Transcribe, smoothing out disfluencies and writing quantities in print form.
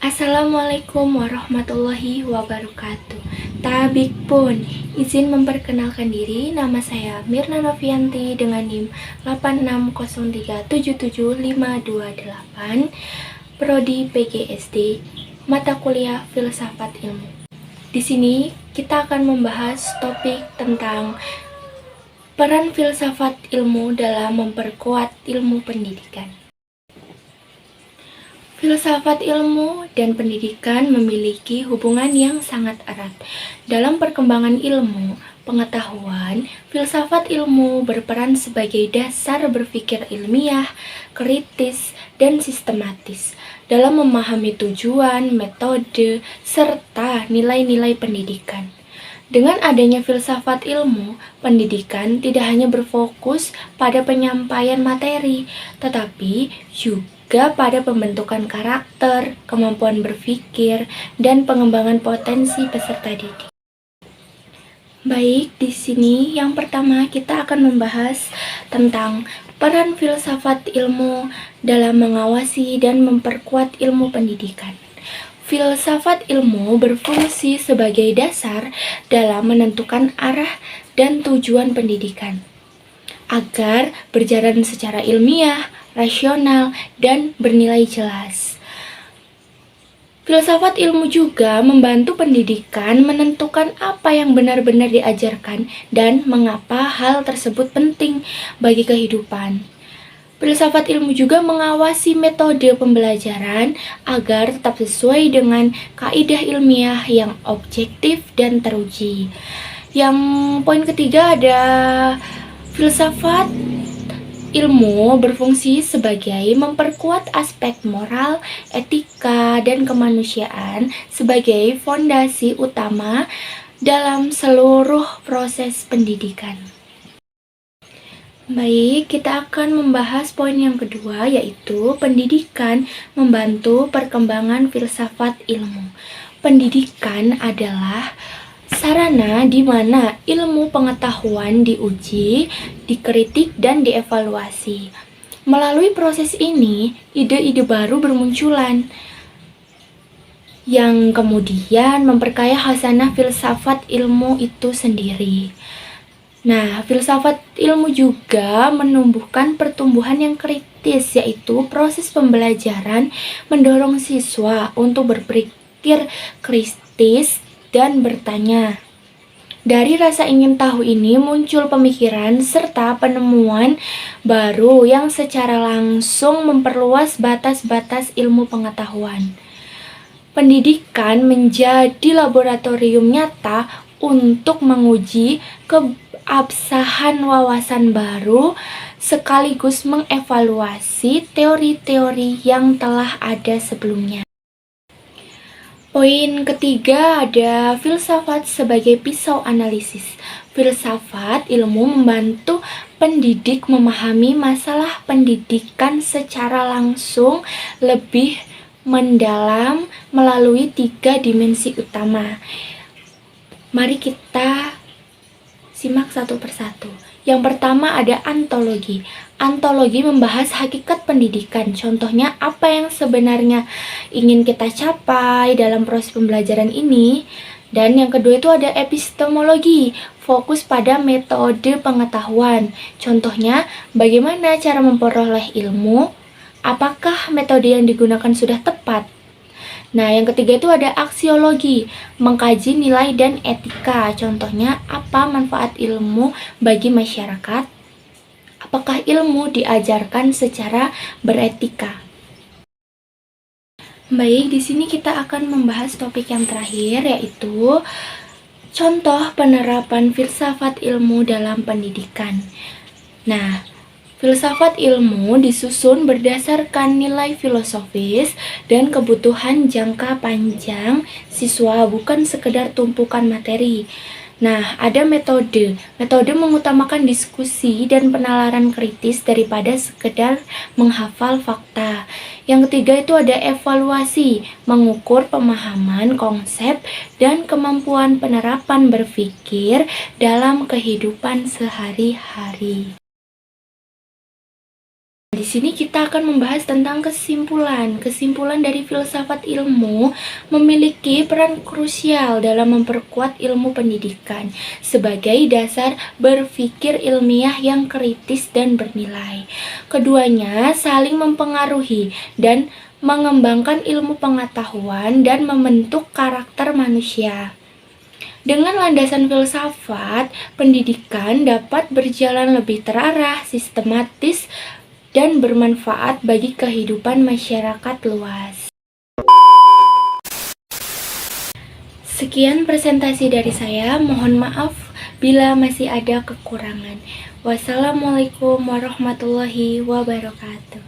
Assalamualaikum warahmatullahi wabarakatuh. Tabik pun, izin memperkenalkan diri, nama saya Mirna Novianti dengan NIM 8603777528, Prodi PGSD, mata kuliah Filsafat Ilmu. Di sini kita akan membahas topik tentang peran filsafat ilmu dalam memperkuat ilmu pendidikan. Filsafat ilmu dan pendidikan memiliki hubungan yang sangat erat. Dalam perkembangan ilmu pengetahuan, filsafat ilmu berperan sebagai dasar berpikir ilmiah, kritis, dan sistematis dalam memahami tujuan, metode, serta nilai-nilai pendidikan. Dengan adanya filsafat ilmu, pendidikan tidak hanya berfokus pada penyampaian materi, tetapi juga pada pembentukan karakter, kemampuan berpikir, dan pengembangan potensi peserta didik. Baik, di sini yang pertama kita akan membahas tentang peran filsafat ilmu dalam mengawasi dan memperkuat ilmu pendidikan. Filsafat ilmu berfungsi sebagai dasar dalam menentukan arah dan tujuan pendidikan, agar berjalan secara ilmiah, rasional, dan bernilai jelas. Filsafat ilmu juga membantu pendidikan menentukan apa yang benar-benar diajarkan dan mengapa hal tersebut penting bagi kehidupan. Filsafat ilmu juga mengawasi metode pembelajaran agar tetap sesuai dengan kaidah ilmiah yang objektif dan teruji. Yang poin ketiga ada filsafat ilmu berfungsi sebagai memperkuat aspek moral, etika, dan kemanusiaan sebagai fondasi utama dalam seluruh proses pendidikan. Baik, kita akan membahas poin yang kedua, yaitu pendidikan membantu perkembangan filsafat ilmu. Pendidikan adalah sarana di mana ilmu pengetahuan diuji, dikritik, dan dievaluasi. Melalui proses ini, ide-ide baru bermunculan yang kemudian memperkaya khasanah filsafat ilmu itu sendiri. Nah, filsafat ilmu juga menumbuhkan pertumbuhan yang kritis, yaitu proses pembelajaran mendorong siswa untuk berpikir kritis dan bertanya. Dari rasa ingin tahu ini muncul pemikiran serta penemuan baru yang secara langsung memperluas batas-batas ilmu pengetahuan. Pendidikan menjadi laboratorium nyata untuk menguji keabsahan wawasan baru sekaligus mengevaluasi teori-teori yang telah ada sebelumnya. Poin ketiga ada filsafat sebagai pisau analisis. Filsafat ilmu membantu pendidik memahami masalah pendidikan secara langsung lebih mendalam melalui 3 dimensi utama. Mari kita simak satu persatu. Yang pertama ada antologi. Antologi membahas hakikat pendidikan. Contohnya apa yang sebenarnya ingin kita capai dalam proses pembelajaran ini. Dan yang kedua itu ada epistemologi, fokus pada metode pengetahuan. Contohnya bagaimana cara memperoleh ilmu, apakah metode yang digunakan sudah tepat. Nah, yang ketiga itu ada aksiologi, mengkaji nilai dan etika. Contohnya, apa manfaat ilmu bagi masyarakat? Apakah ilmu diajarkan secara beretika? Baik, di sini kita akan membahas topik yang terakhir, yaitu contoh penerapan filsafat ilmu dalam pendidikan. Nah, Filsafat ilmu disusun berdasarkan nilai filosofis dan kebutuhan jangka panjang siswa, bukan sekedar tumpukan materi. Nah, ada metode. Metode mengutamakan diskusi dan penalaran kritis daripada sekedar menghafal fakta. Yang ketiga itu ada evaluasi, mengukur pemahaman, konsep, dan kemampuan penerapan berpikir dalam kehidupan sehari-hari. Di sini kita akan membahas tentang kesimpulan. Kesimpulan dari filsafat ilmu memiliki peran krusial dalam memperkuat ilmu pendidikan sebagai dasar berpikir ilmiah yang kritis dan bernilai. Keduanya saling mempengaruhi dan mengembangkan ilmu pengetahuan dan membentuk karakter manusia. Dengan landasan filsafat, pendidikan dapat berjalan lebih terarah, sistematis, dan bermanfaat bagi kehidupan masyarakat luas. Sekian presentasi dari saya, mohon maaf bila masih ada kekurangan. Wassalamualaikum warahmatullahi wabarakatuh.